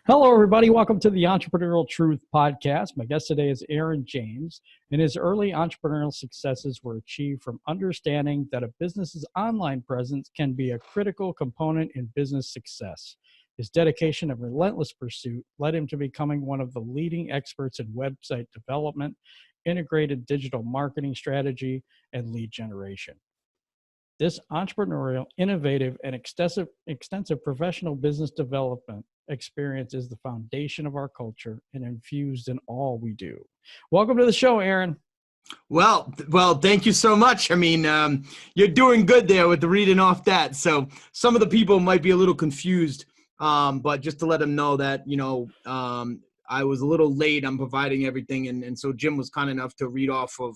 Hello, everybody. Welcome to the Entrepreneurial Truth Podcast. My guest today is Aaron James, and his early entrepreneurial successes were achieved from understanding that a business's online presence can be a critical component in business success. His dedication and relentless pursuit led him to becoming one of the leading experts in website development, integrated digital marketing strategy, and lead generation. This entrepreneurial, innovative, and extensive professional business development experience is the foundation of our culture and infused in all we do. Welcome to the show, Aaron. Well, thank you so much. I mean, you're doing good there with the reading off that. So some of the people might be a little confused, but just to let them know that, I was a little late on providing everything. And so Jim was kind enough to read off of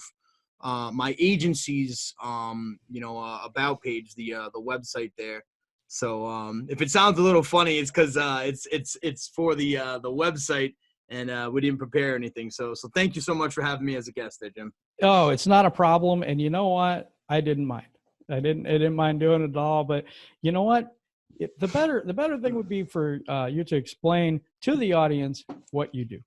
my agency's, about page, the website there. So if it sounds a little funny, it's because it's for the website, and we didn't prepare anything. So thank you so much for having me as a guest there, Jim. Oh, it's not a problem. And you know what? I didn't mind. I didn't mind doing it at all. But you know what? The better thing would be for you to explain to the audience what you do.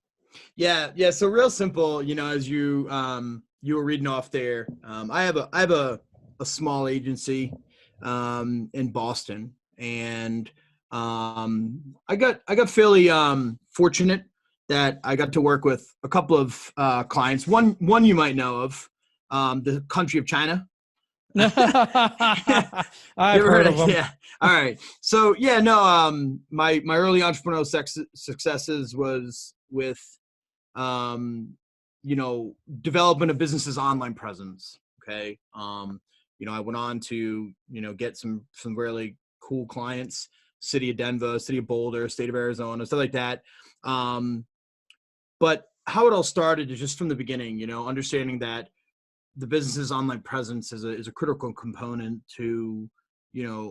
Yeah. So real simple. As you were reading off there, I have a small agency in Boston, and I got fairly fortunate that I got to work with a couple of clients. One you might know of, the country of China. I've heard of them. Yeah. All right. So my early entrepreneurial successes was with development of businesses' online presence. Okay. I went on to, get some really cool clients, city of Denver, city of Boulder, state of Arizona, stuff like that. But how it all started is just from the beginning, understanding that the business's online presence is a critical component to,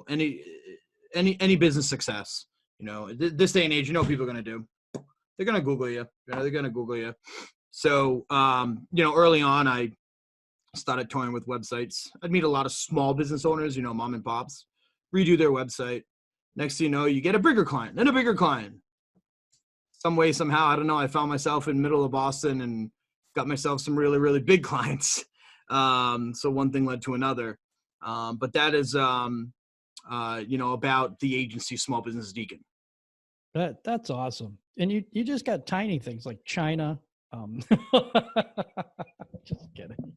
any business success. This day and age, people are going to do. They're going to Google you. They're going to Google you. So, early on, I started toying with websites. I'd meet a lot of small business owners, mom and pops, redo their website. Next thing you know, you get a bigger client, then a bigger client. Some way, somehow, I don't know, I found myself in the middle of Boston and got myself some really, really big clients. So one thing led to another. But that is, about the agency Small Business Deacon. That's awesome. And you just got tiny things like China. Just kidding.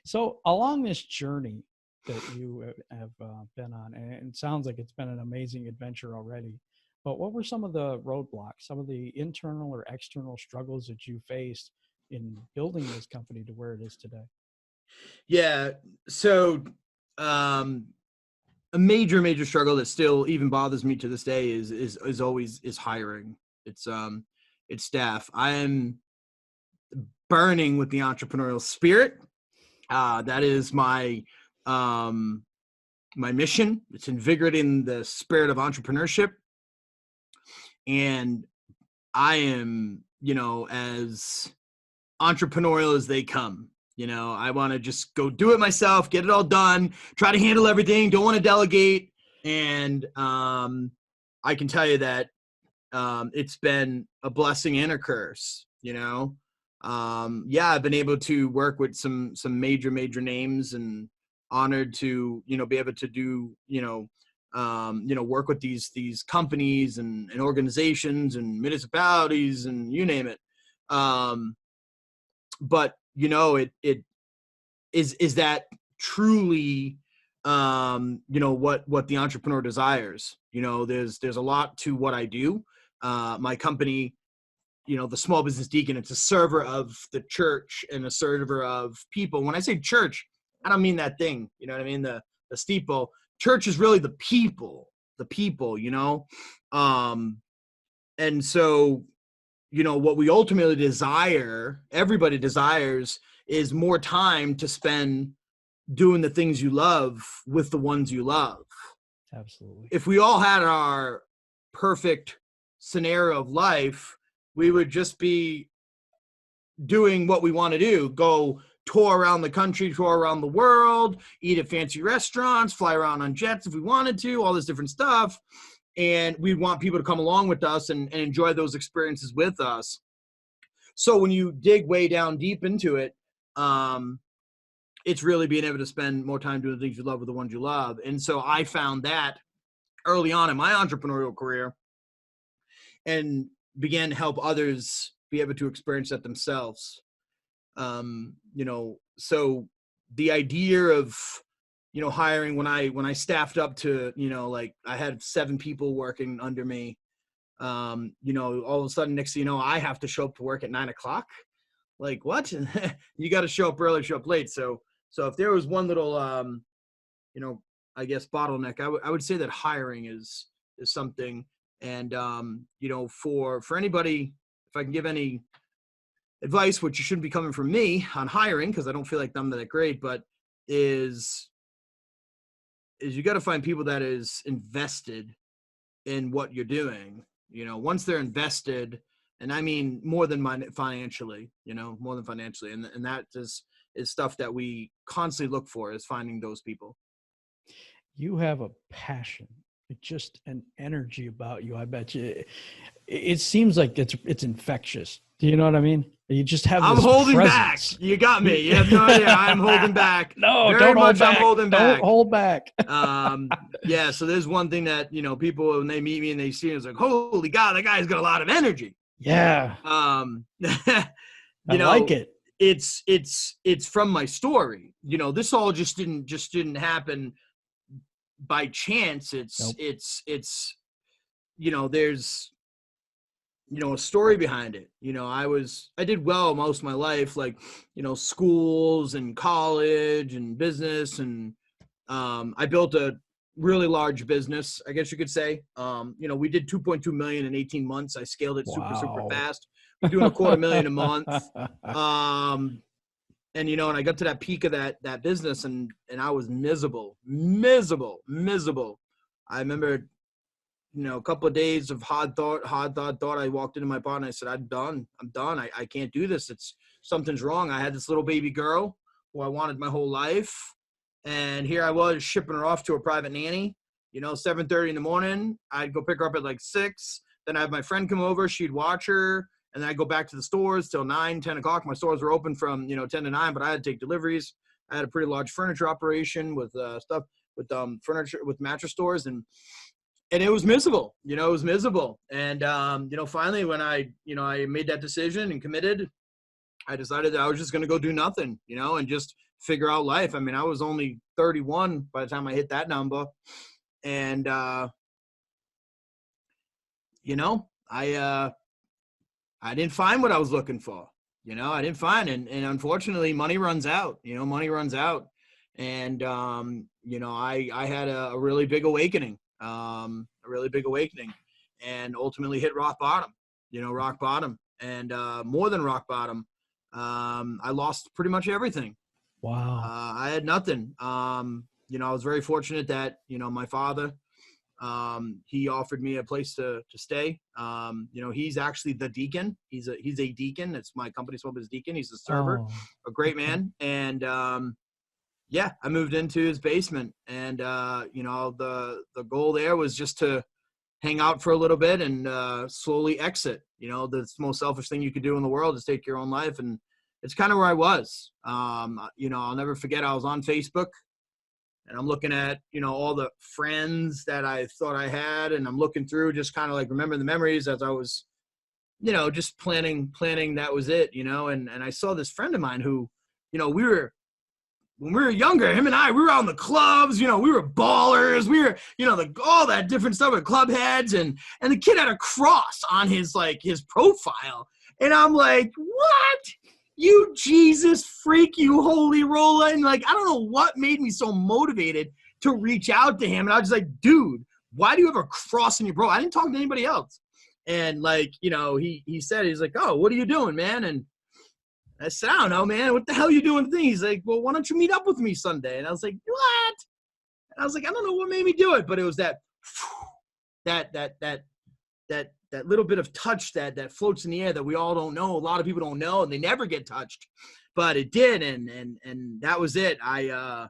So along this journey that you have been on, and it sounds like it's been an amazing adventure already, but what were some of the roadblocks, some of the internal or external struggles that you faced in building this company to where it is today? Yeah. So a major struggle that still even bothers me to this day is always hiring. It's staff. I am burning with the entrepreneurial spirit. That is my mission. It's invigorating the spirit of entrepreneurship. And I am, as entrepreneurial as they come. I want to just go do it myself, get it all done, try to handle everything, don't want to delegate. And I can tell you that it's been a blessing and a curse, I've been able to work with some major names, and honored to, be able to do, work with these companies and organizations and municipalities and you name it. But it is that truly, what the entrepreneur desires. There's a lot to what I do. My company, the Small Business Deacon, it's a server of the church and a server of people. When I say church, I don't mean that thing, you know what I mean? The steeple. Church is really the people, and so, what we ultimately desire, everybody desires, is more time to spend doing the things you love with the ones you love. Absolutely. If we all had our perfect scenario of life, we would just be doing what we want to do, go tour around the country, tour around the world, eat at fancy restaurants, fly around on jets if we wanted to, all this different stuff. and we want people to come along with us and enjoy those experiences with us. So when you dig way down deep into it, it's really being able to spend more time doing the things you love with the ones you love. And so I found that early on in my entrepreneurial career and began to help others be able to experience that themselves. So the idea of, hiring, when I staffed up to, like I had 7 people working under me, all of a sudden, next thing you know, I have to show up to work at 9:00. Like, what? You got to show up early, show up late. So if there was one little, I guess bottleneck, I would say that hiring is something. And, for anybody, if I can give any advice, which you shouldn't be coming from me on hiring, because I don't feel like I'm that great, but is you got to find people that is invested in what you're doing. Once they're invested, and I mean more than financially, more than financially, and that is stuff that we constantly look for, is finding those people. You have a passion, just an energy about you. I bet you. It seems like it's infectious. Do you know what I mean? You just have. I'm holding back. You got me. You have no idea. I'm holding back. No, very don't much. Hold back. I'm holding back. Don't hold back. Yeah. So there's one thing that people, when they meet me and they see it, it's like, holy God, that guy's got a lot of energy. Yeah. I like it. It's from my story. This all just didn't happen by chance. Nope. It's there's a story behind it. I did well most of my life, like, schools and college and business. And I built a really large business, I guess you could say. We did 2.2 million in 18 months. I scaled it super fast. We're doing $250,000 a month. And, and I got to that peak of that business, and I was miserable. I remember, a couple of days of hard thought. I walked into my partner and I said, I'm done. I can't do this. Something's wrong. I had this little baby girl who I wanted my whole life. And here I was shipping her off to a private nanny, 7:30 in the morning. I'd go pick her up at like 6. Then I have my friend come over. She'd watch her. And then I'd go back to the stores till 9, 10 o'clock. My stores were open from, 10 to 9, but I had to take deliveries. I had a pretty large furniture operation with furniture, with mattress stores. And it was miserable, And, finally when I made that decision and committed, I decided that I was just going to go do nothing, and just figure out life. I mean, I was only 31 by the time I hit that number. And, I didn't find what I was looking for. I didn't find, and unfortunately money runs out, And, I had a really big awakening, and ultimately hit rock bottom, and, more than rock bottom. I lost pretty much everything. Wow. I had nothing. I was very fortunate that, my father, he offered me a place to stay. He's actually the deacon. He's a deacon. It's my company's called his deacon. He's a server, a great man. And, I moved into his basement, and, the goal there was just to hang out for a little bit and, slowly exit. The most selfish thing you could do in the world is take your own life. And it's kind of where I was. I'll never forget, I was on Facebook, and I'm looking at, all the friends that I thought I had, and I'm looking through, just kind of like remembering the memories as I was, just planning, that was it, and I saw this friend of mine who, when we were younger, him and I, we were out in the clubs, we were ballers, we were, all that different stuff with club heads, and the kid had a cross on his profile. And I'm like, what? You Jesus freak, you holy roller. And I don't know what made me so motivated to reach out to him. And I was just like, dude, why do you have a cross in your bro? I didn't talk to anybody else. And he said, he's like, oh, what are you doing, man? And I said, I don't know, man. What the hell are you doing? He's like, well, why don't you meet up with me Sunday? And I was like, what? And I was like, I don't know what made me do it, but it was that little bit of touch that floats in the air that we all don't know. A lot of people don't know, and they never get touched, but it did. And that was it. I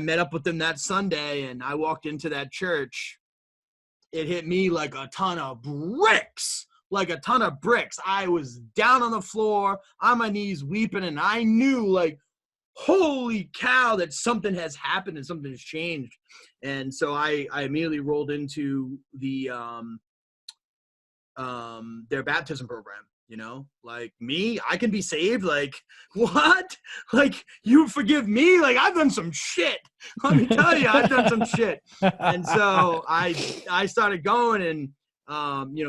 met up with them that Sunday, and I walked into that church, it hit me like a ton of bricks. Like a ton of bricks. I was down on the floor, on my knees, weeping, and I knew, like, holy cow, that something has happened and something has changed. And so I immediately rolled into their baptism program. You know, like, me, I can be saved. Like, what? Like, you forgive me? Like, I've done some shit. Let me tell you, I've done some shit. And so I started going, and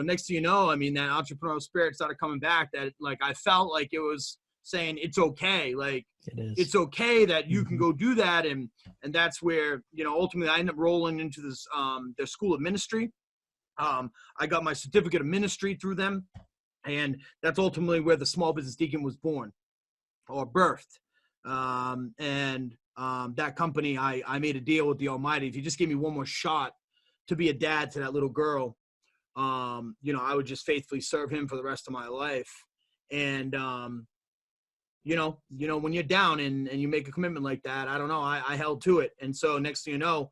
next thing you know, I mean, that entrepreneurial spirit started coming back. That, like, I felt like it was saying it's okay. Like, it's okay that you can go do that. And that's where, ultimately I ended up rolling into this, their school of ministry. I got my certificate of ministry through them. And that's ultimately where the small business deacon was born or birthed. That company, I made a deal with the Almighty. If you just gave me one more shot to be a dad to that little girl, I would just faithfully serve him for the rest of my life. And, when you're down and you make a commitment like that, I don't know, I held to it. And so next thing you know,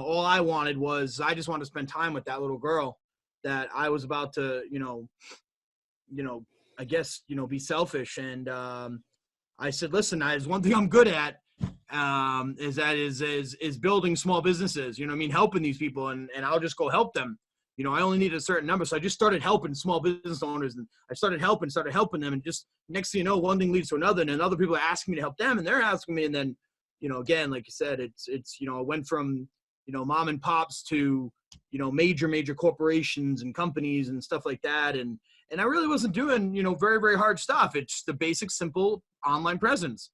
all I wanted was, I just wanted to spend time with that little girl that I was about to, I guess, be selfish. And I said, listen, there's one thing I'm good at, is building small businesses, helping these people, and I'll just go help them. I only needed a certain number. So I just started helping small business owners, and I started helping them. And just next thing you know, one thing leads to another, and then other people are asking me to help them, and they're asking me. And then, again, like you said, it's it went from, mom and pops to, major corporations and companies and stuff like that. And I really wasn't doing, very, very hard stuff. It's the basic, simple online presence.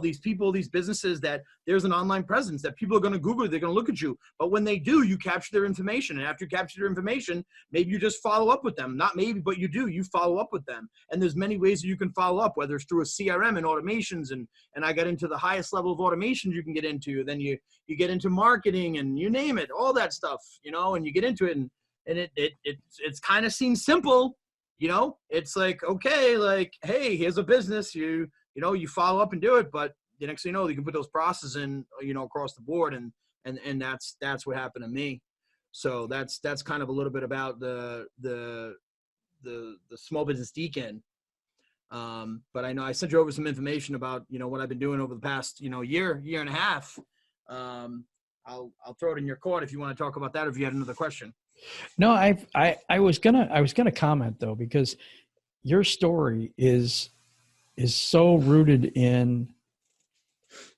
These people, these businesses, that there's an online presence that people are going to Google, they're going to look at you. But when they do, you capture their information. And after you capture their information, maybe you just follow up with them. Not maybe, but you do. You follow up with them. And there's many ways that you can follow up, whether it's through a CRM and automations. And I got into the highest level of automations you can get into. Then you get into marketing, and you name it, all that stuff, and you get into it. And it's kind of seems simple. It's like, okay, like, hey, here's a business. You follow up and do it, but the next thing you know, you can put those processes in, across the board. And that's what happened to me. So that's kind of a little bit about the small business deacon. But I know I sent you over some information about, what I've been doing over the past, year and a half. I'll throw it in your court if you want to talk about that, or if you had another question. No, I was gonna comment, though, because your story is so rooted in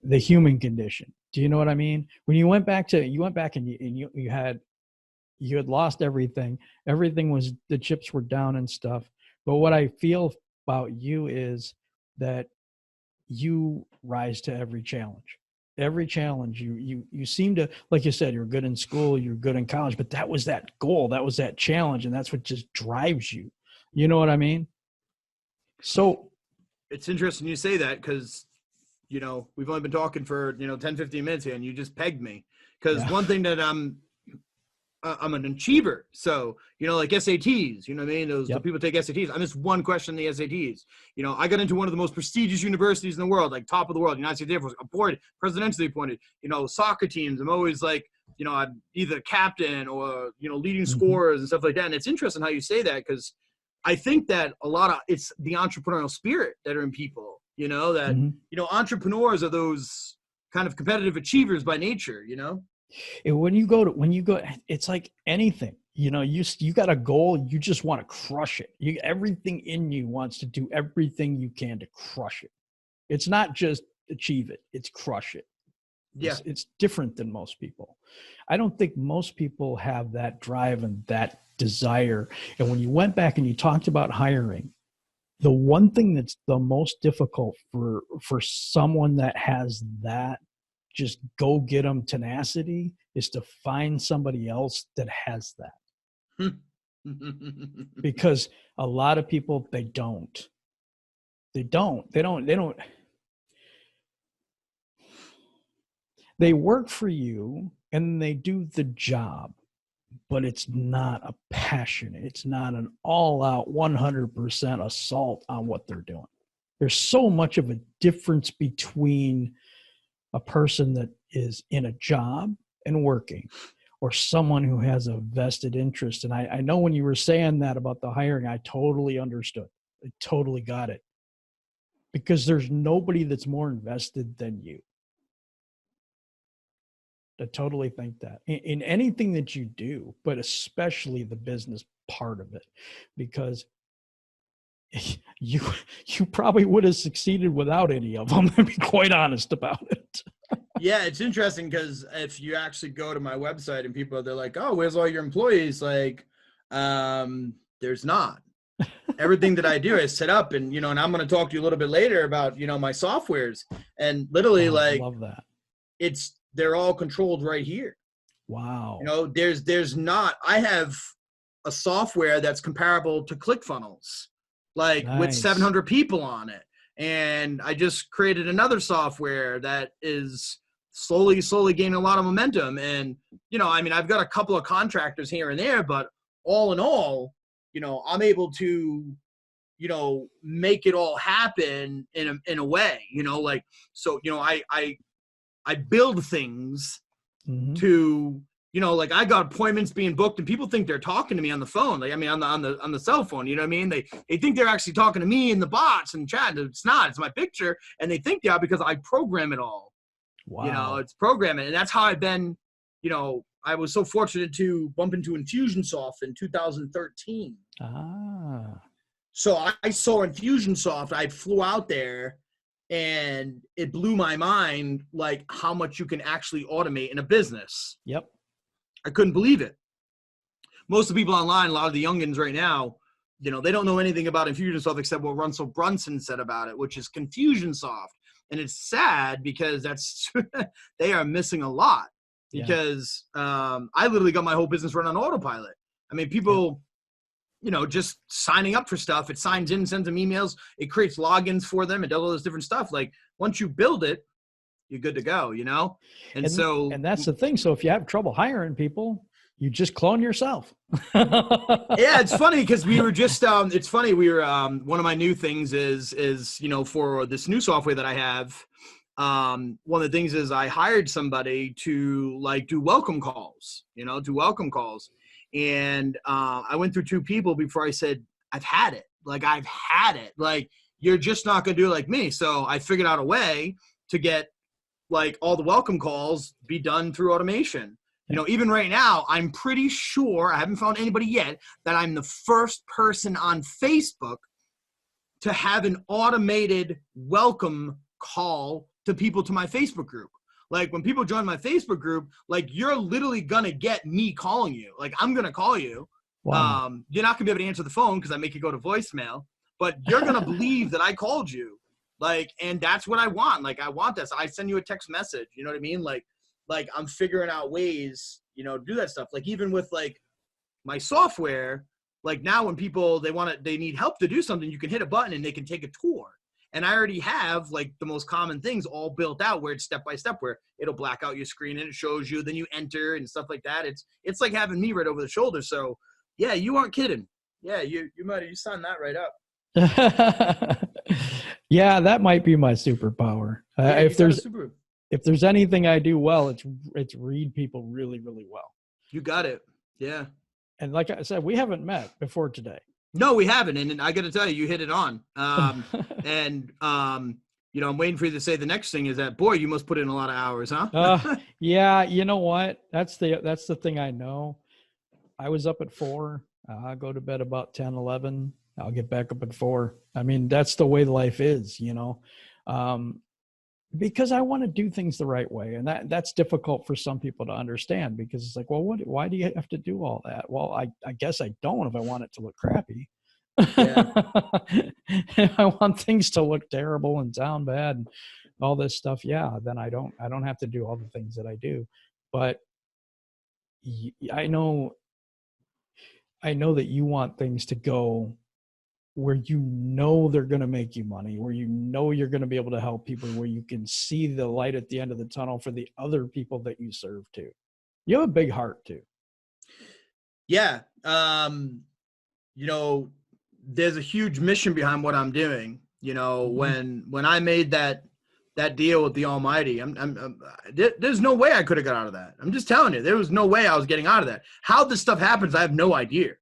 the human condition. Do you know what I mean? When you went back and you had lost everything. Everything was, the chips were down and stuff. But what I feel about you is that you rise to every challenge. Every challenge, you seem to, like you said, you're good in school, you're good in college, but that was that goal, that was that challenge, and that's what just drives you. You know what I mean? So it's interesting you say that, because, we've only been talking for, 10, 15 minutes here, and you just pegged me. Because one thing that I'm an achiever. So, like SATs, what I mean? The people take SATs. I missed one question in the SATs. I got into one of the most prestigious universities in the world, like top of the world, United States Air Force, appointed, presidentially appointed, soccer teams. I'm always like, I'm either captain or, leading scorers and stuff like that. And it's interesting how you say that, because I think that it's the entrepreneurial spirit that are in people, that, entrepreneurs are those kind of competitive achievers by nature, When you go, it's like anything, you got a goal, you just want to crush it. Everything in you wants to do everything you can to crush it. It's not just achieve it, it's crush it. Yeah. It's different than most people. I don't think most people have that drive and that desire. And when you went back and you talked about hiring, the one thing that's the most difficult for someone that has that just go get them tenacity is to find somebody else that has that. Because a lot of people, they don't. They work for you and they do the job, but it's not a passion. It's not an all-out 100% assault on what they're doing. There's so much of a difference between a person that is in a job and working, or someone who has a vested interest. And I know when you were saying that about the hiring, I totally understood. I totally got it. Because there's nobody that's more invested than you. I totally think that in anything that you do, but especially the business part of it, because you probably would have succeeded without any of them, to be quite honest about it. Yeah, it's interesting because if you actually go to my website and people, they're like, oh, where's all your employees? Like, there's not. Everything that I do is set up, and, you know, and I'm going to talk to you a little bit later about, you know, my softwares, and literally like, I love that. They're all controlled right here. Wow. You know, there's not, I have a software that's comparable to ClickFunnels, like with 700 people on it. And I just created another software that is slowly gaining a lot of momentum. And, you know, I mean, I've got a couple of contractors here and there, but all in all, you know, I'm able to, you know, make it all happen in a way, you know, like, so, you know, I build things to, you know, like I got appointments being booked and people think they're talking to me on the phone. Like, I mean, on the cell phone, you know what I mean? They think they're actually talking to me in the bots and chat. It's not, it's my picture. And they think they are because I program it all. Wow. You know, it's programming. And that's how I've been, you know, I was so fortunate to bump into Infusionsoft in 2013. So I saw Infusionsoft. I flew out there and it blew my mind, like how much you can actually automate in a business. Yep. I couldn't believe it. Most of the people online, a lot of the youngins right now, you know, they don't know anything about Infusionsoft except what Russell Brunson said about it, which is Confusionsoft. And it's sad because that's they are missing a lot because I literally got my whole business run on autopilot. I mean, people, you know, just signing up for stuff. It signs in, sends them emails. It creates logins for them. It does all this different stuff. Like once you build it, you're good to go, you know? And that's the thing. So if you have trouble hiring people, you just clone yourself. Yeah, it's funny because we were just, it's funny. We were, one of my new things is, you know, for this new software that I have, one of the things is I hired somebody to like do welcome calls, you know, And I went through two people before I said, I've had it. Like, I've had it. Like, you're just not going to do it like me. So I figured out a way to get like all the welcome calls be done through automation. You know, even right now, I'm pretty sure, I haven't found anybody yet, that I'm the first person on Facebook to have an automated welcome call to people to my Facebook group. Like when people join my Facebook group, like you're literally going to get me calling you. Like I'm going to call you. Wow. You're not going to be able to answer the phone because I make it go to voicemail, but you're going to believe that I called you. Like, and that's what I want. Like, I want this. I send you a text message. You know what I mean? Like I'm figuring out ways, you know, to do that stuff. Like even with like my software, like now when people, they need help to do something, you can hit a button and they can take a tour. And I already have like the most common things all built out where it's step by step, where it'll black out your screen and it shows you, then you enter and stuff like that. It's like having me right over the shoulder. So yeah, you aren't kidding. Yeah, you signed that right up. Yeah, that might be my superpower. Yeah, if there's anything I do well, it's read people really, really well. You got it. Yeah. And like I said, we haven't met before today. No, we haven't. And I got to tell you, you hit it on. You know, I'm waiting for you to say the next thing is that, boy, you must put in a lot of hours, huh? Yeah. You know what? That's the thing I know. I was up at 4. I'll go to bed about 10, 11. I'll get back up at 4. I mean, that's the way life is, you know, because I want to do things the right way. And that's difficult for some people to understand because it's like, well, why do you have to do all that? Well, I guess I don't if I want it to look crappy. Yeah. I want things to look terrible and sound bad and all this stuff. Yeah. Then I don't have to do all the things that I do, but I know that you want things to go where you know they're going to make you money, where you know you're going to be able to help people, where you can see the light at the end of the tunnel for the other people that you serve too. You have a big heart too. Yeah. You know, there's a huge mission behind what I'm doing. You know, when I made that that deal with the Almighty. There's no way I could have got out of that. I'm just telling you, there was no way I was getting out of that. How this stuff happens, I have no idea.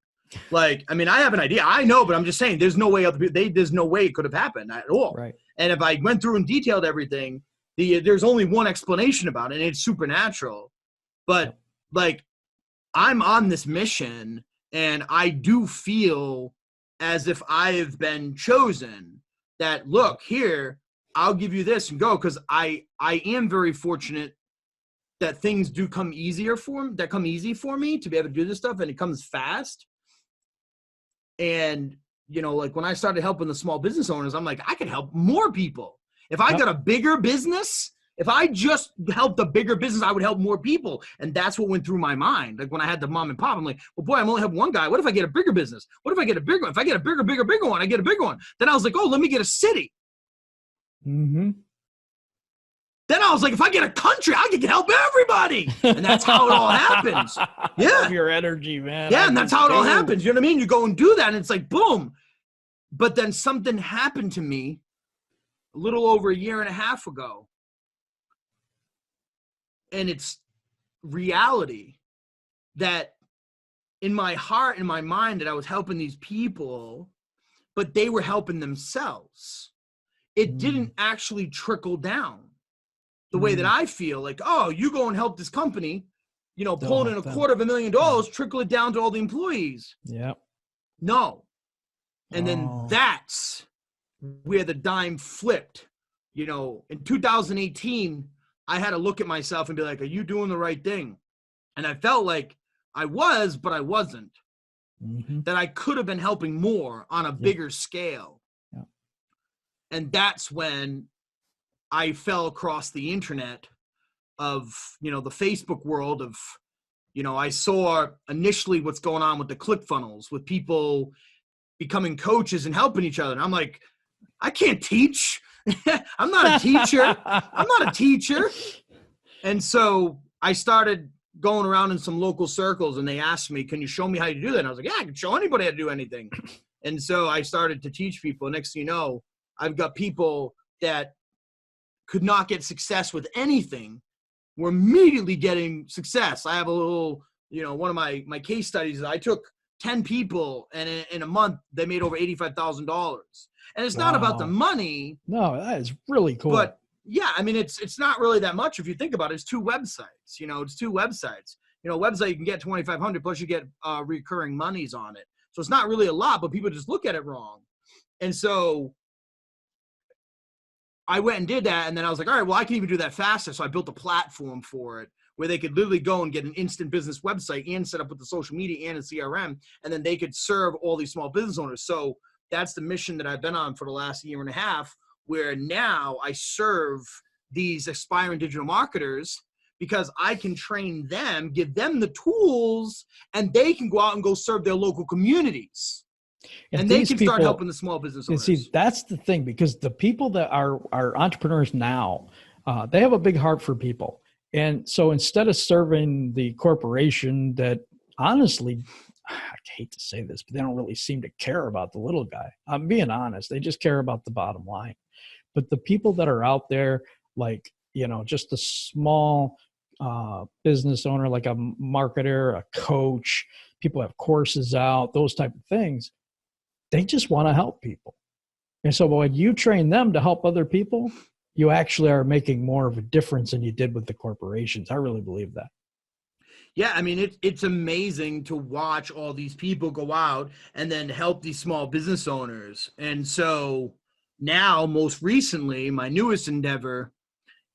Like, I mean, I have an idea. I know, but I'm just saying there's no way there's no way it could have happened at all. Right. And if I went through and detailed everything, there's only one explanation about it, and it's supernatural. But like, I'm on this mission, and I do feel as if I've been chosen. That, look, here, I'll give you this and go, because I am very fortunate that things do come easy for me to be able to do this stuff, and it comes fast. And, you know, like when I started helping the small business owners, I'm like, I could help more people. If I got a bigger business, if I just helped a bigger business, I would help more people. And that's what went through my mind. Like when I had the mom and pop, I'm like, well, boy, I'm only helping one guy. What if I get a bigger business? What if I get a bigger one? If I get a bigger one, I get a bigger one. Then I was like, oh, let me get a city. Mm-hmm. Then I was like, if I get a country, I can help everybody. And that's how it all happens. Yeah. Your energy, man. Yeah, and that's how it all happens. You know what I mean? You go and do that, and it's like, boom. But then something happened to me a little over a year and a half ago. And it's reality that in my heart and my mind that I was helping these people, but they were helping themselves. It didn't actually trickle down the way that I feel like, oh, you go and help this company, you know, pulling in $250,000, trickle it down to all the employees. Yeah. No. And then that's where the dime flipped. You know, in 2018, I had to look at myself and be like, are you doing the right thing? And I felt like I was, but I wasn't. Mm-hmm. That I could have been helping more on a bigger scale. Yeah. And that's when I fell across the internet of, you know, the Facebook world of, you know, I saw initially what's going on with the ClickFunnels, with people becoming coaches and helping each other. And I'm like, I can't teach. I'm not a teacher. And so I started going around in some local circles, and they asked me, can you show me how you do that? And I was like, yeah, I can show anybody how to do anything. And so I started to teach people. Next thing you know, I've got people that could not get success with anything were immediately getting success. I have a little, you know, one of my case studies, I took 10 people, and in a month they made over $85,000. And it's not about the money. No, that is really cool. But yeah, I mean, it's not really that much if you think about it. It's 2 websites, you know, it's 2 websites. You know, a website you can get $2,500 plus you get recurring monies on it. So it's not really a lot, but people just look at it wrong. And so I went and did that, and then I was like, all right, well, I can even do that faster. So I built a platform for it where they could literally go and get an instant business website and set up with the social media and a CRM, and then they could serve all these small business owners. So that's the mission that I've been on for the last year and a half, where now I serve these aspiring digital marketers because I can train them, give them the tools, and they can go out and go serve their local communities. And they can start helping the small business owners. See, that's the thing, because the people that are entrepreneurs now, they have a big heart for people. And so instead of serving the corporation that honestly, I hate to say this, but they don't really seem to care about the little guy. I'm being honest. They just care about the bottom line. But the people that are out there, like, you know, just a small business owner, like a marketer, a coach, people have courses out, those type of things. They just want to help people. And so when you train them to help other people, you actually are making more of a difference than you did with the corporations. I really believe that. Yeah, I mean, it's amazing to watch all these people go out and then help these small business owners. And so now, most recently, my newest endeavor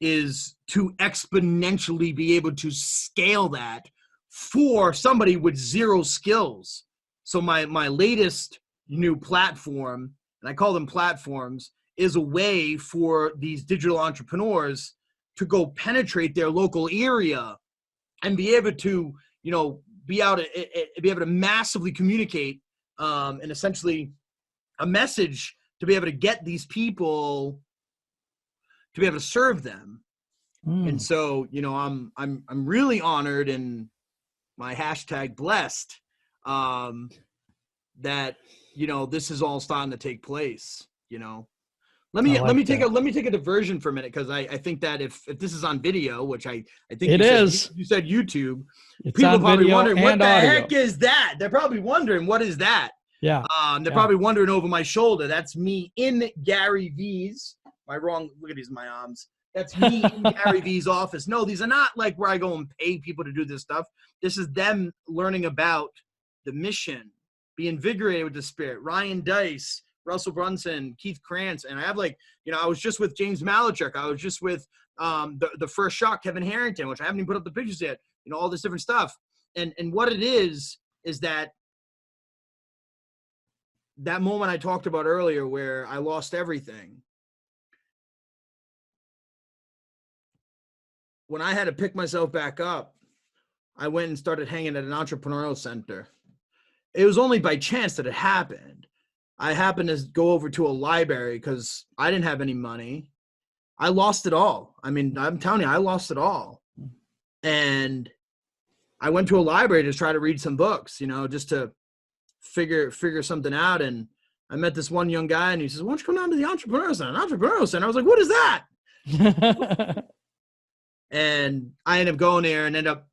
is to exponentially be able to scale that for somebody with 0 skills. So my latest new platform, and I call them platforms, is a way for these digital entrepreneurs to go penetrate their local area and be able to, you know, be able to massively communicate and essentially a message to be able to get these people to be able to serve them. And so, you know, I'm really honored and my hashtag blessed that, you know, this is all starting to take place, you know. Let me like take that. a diversion for a minute, because I think that if this is on video, which I think It is. you said YouTube, It's people are on probably video wondering, what and the audio. heck is that? They're probably wondering, what is that? Yeah. They're Yeah. probably wondering over my shoulder. That's me in Gary V's. Look at these, my arms. That's me in Gary V's office. No, these are not like where I go and pay people to do this stuff. This is them learning about the mission, be invigorated with the spirit. Ryan Dice, Russell Brunson, Keith Krantz. And I have I was just with James Malachuk. I was just with the first shot, Kevin Harrington, which I haven't even put up the pictures yet. All this different stuff. And what it is that moment I talked about earlier where I lost everything. When I had to pick myself back up, I went and started hanging at an entrepreneurial center. It was only by chance that it happened. I happened to go over to a library because I didn't have any money. I lost it all. I mean, I'm telling you, I lost it all. And I went to a library to try to read some books, just to figure something out. And I met this one young guy, and he says, "Why don't you come down to the Entrepreneurial Center?" I was like, "What is that?" And I ended up going there and ended up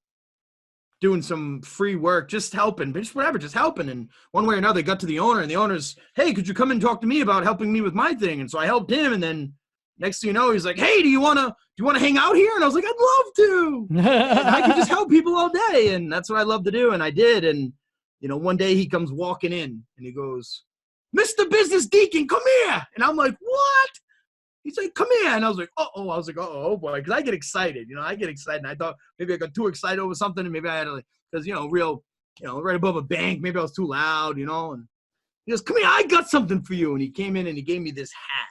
doing some free work, just helping. And one way or another, got to the owner, and the owner's, "Hey, could you come and talk to me about helping me with my thing?" And so I helped him, and then next thing you know, he's like, "Hey, do you want to hang out here?" And I was like, "I'd love to." And I could just help people all day, and that's what I love to do, and I did. And one day he comes walking in, and he goes, "Mr. Business Deacon, come here." And I'm like, "What?" He's like, "Come here." And I was like, "Uh-oh." I was like, "Oh boy," because I get excited. I get excited. And I thought maybe I got too excited over something, and maybe I had to, because right above a bank, maybe I was too loud, And he goes, "Come here, I got something for you." And he came in and he gave me this hat.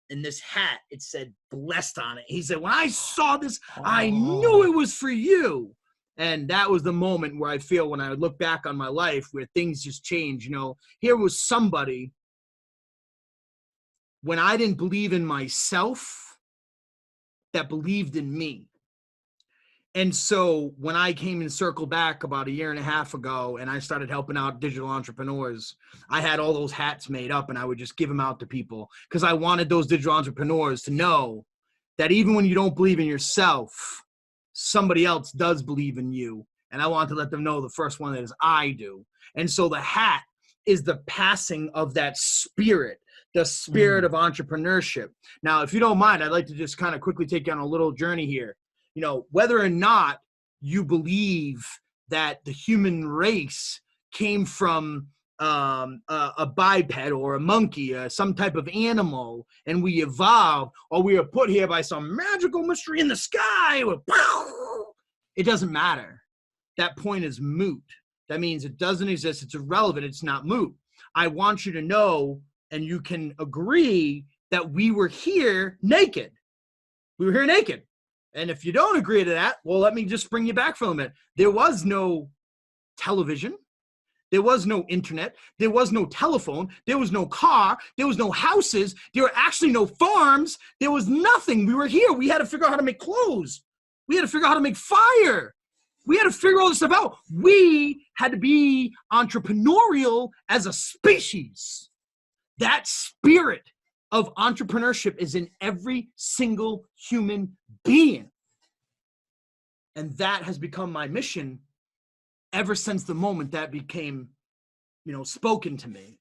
And this hat, it said "blessed" on it. He said, "When I saw this, I knew it was for you." And that was the moment where I feel, when I look back on my life, where things just change. Here was somebody, when I didn't believe in myself, that believed in me. And so when I came and circled back about a year and a half ago, and I started helping out digital entrepreneurs, I had all those hats made up, and I would just give them out to people, because I wanted those digital entrepreneurs to know that even when you don't believe in yourself, somebody else does believe in you. And I want to let them know, the first one is I do. And so the hat is the passing of that spirit, the spirit of entrepreneurship. Now, if you don't mind, I'd like to just kind of quickly take you on a little journey here. Whether or not you believe that the human race came from a biped or a monkey, some type of animal, and we evolved, or we were put here by some magical mystery in the sky, it doesn't matter. That point is moot. That means it doesn't exist. It's irrelevant. It's not moot. I want you to know, and you can agree, that we were here naked. We were here naked. And if you don't agree to that, well, let me just bring you back for a minute. There was no television. There was no internet. There was no telephone. There was no car. There was no houses. There were actually no farms. There was nothing. We were here. We had to figure out how to make clothes. We had to figure out how to make fire. We had to figure all this stuff out. We had to be entrepreneurial as a species. That spirit of entrepreneurship is in every single human being. And that has become my mission ever since the moment that became, spoken to me.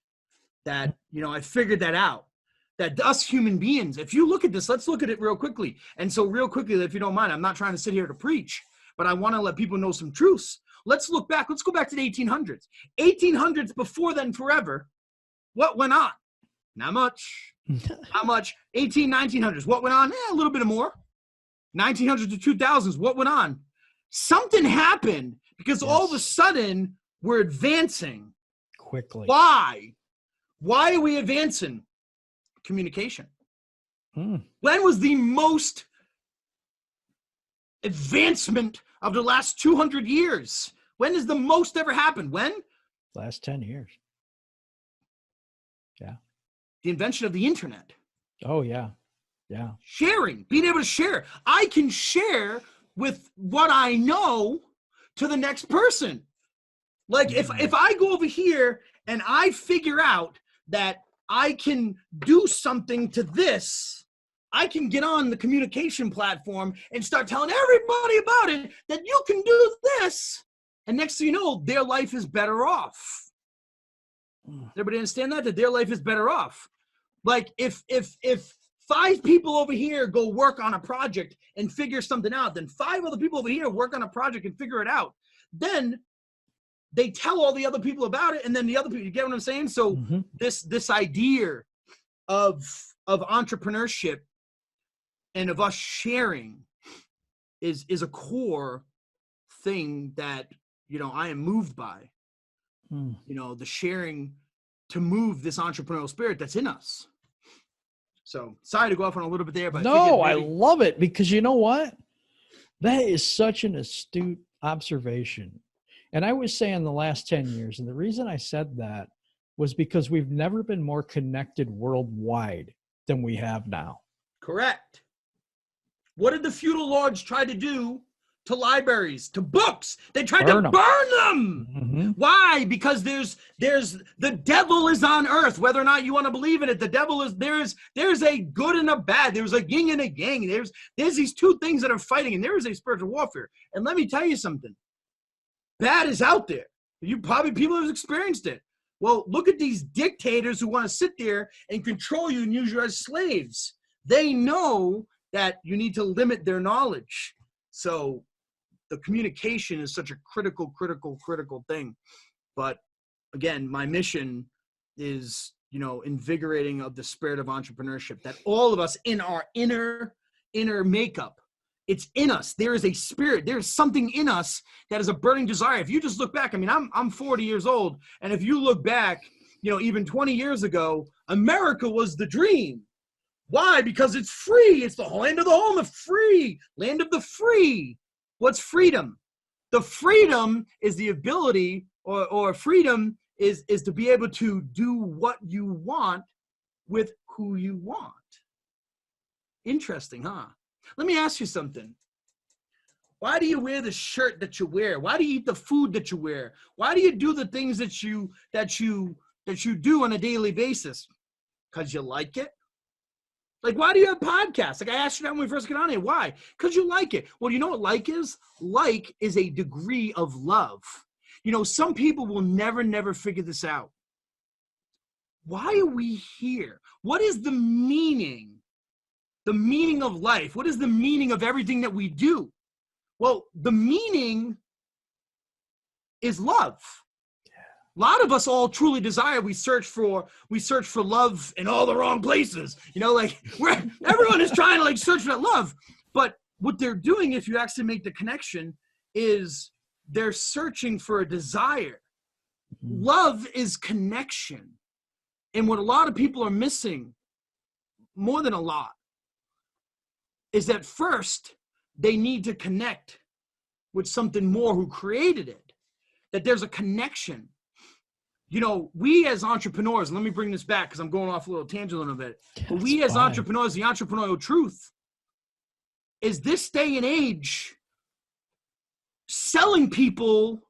That, I figured that out. That us human beings, if you look at this, let's look at it real quickly. And so real quickly, if you don't mind, I'm not trying to sit here to preach, but I want to let people know some truths. Let's look back. Let's go back to the 1800s. 1800s, before then, forever. What went on? Not much. Not much. 1900s. What went on? A little bit more. 1900s to 2000s. What went on? Something happened, because all of a sudden we're advancing. Quickly. Why? Why are we advancing? Communication. When was the most advancement of the last 200 years? When has the most ever happened? When? Last 10 years. Yeah. The invention of the internet. Oh, yeah. Yeah. Sharing, being able to share. I can share with what I know to the next person. Like if I go over here and I figure out that I can do something to this. I can get on the communication platform and start telling everybody about it, that you can do this. And next thing you know, their life is better off. Everybody understand that? That their life is better off. Like if 5 people over here go work on a project and figure something out, then 5 other people over here work on a project and figure it out. Then they tell all the other people about it, and then the other people, you get what I'm saying? So this idea of entrepreneurship and of us sharing is a core thing that, you know, I am moved by. You know, the sharing to move this entrepreneurial spirit that's in us. So sorry to go off on a little bit there, but no, I love it, because you know what? That is such an astute observation. And I was saying the last 10 years, and the reason I said that was because we've never been more connected worldwide than we have now. Correct. What did the feudal lords try to do to libraries, to books? They tried to burn them. Why? Because there's the devil is on earth, whether or not you want to believe in it. The devil is, there's a good and a bad. There's a yin and a yang. There's these two things that are fighting, and there is a spiritual warfare. And let me tell you something. Bad is out there. People have experienced it. Well, look at these dictators who want to sit there and control you and use you as slaves. They know that you need to limit their knowledge. So the communication is such a critical thing. But again, my mission is, you know, invigorating of the spirit of entrepreneurship, that all of us in our inner makeup, it's in us. There is a spirit. There is something in us that is a burning desire. If you just look back, I mean, I'm 40 years old. And if you look back, you know, even 20 years ago, America was the dream. Why? Because it's free. It's the land of the home, the free, land of the free. What's freedom? The freedom is the ability, or freedom is to be able to do what you want with who you want. Interesting, huh? Let me ask you something. Why do you wear the shirt that you wear? Why do you eat the food that you wear? Why do you do the things that you do on a daily basis? Because you like it? Like, why do you have podcasts? Like I asked you that when we first got on here. Why? Because you like it. Well, you know what like is? Like is a degree of love. You know, some people will never figure this out. Why are we here? What is the meaning? The meaning of life. What is the meaning of everything that we do? Well, the meaning is love. A lot of us all truly desire, we search for love in all the wrong places. You know, like everyone is trying to like search for that love. But what they're doing, if you actually make the connection, is they're searching for a desire. Love is connection. And what a lot of people are missing, more than a lot, is that first they need to connect with something more who created it, that there's a connection. You know, we as entrepreneurs, let me bring this back because I'm going off a little tangent a little bit, but we as entrepreneurs, the entrepreneurial truth is this day and age, selling people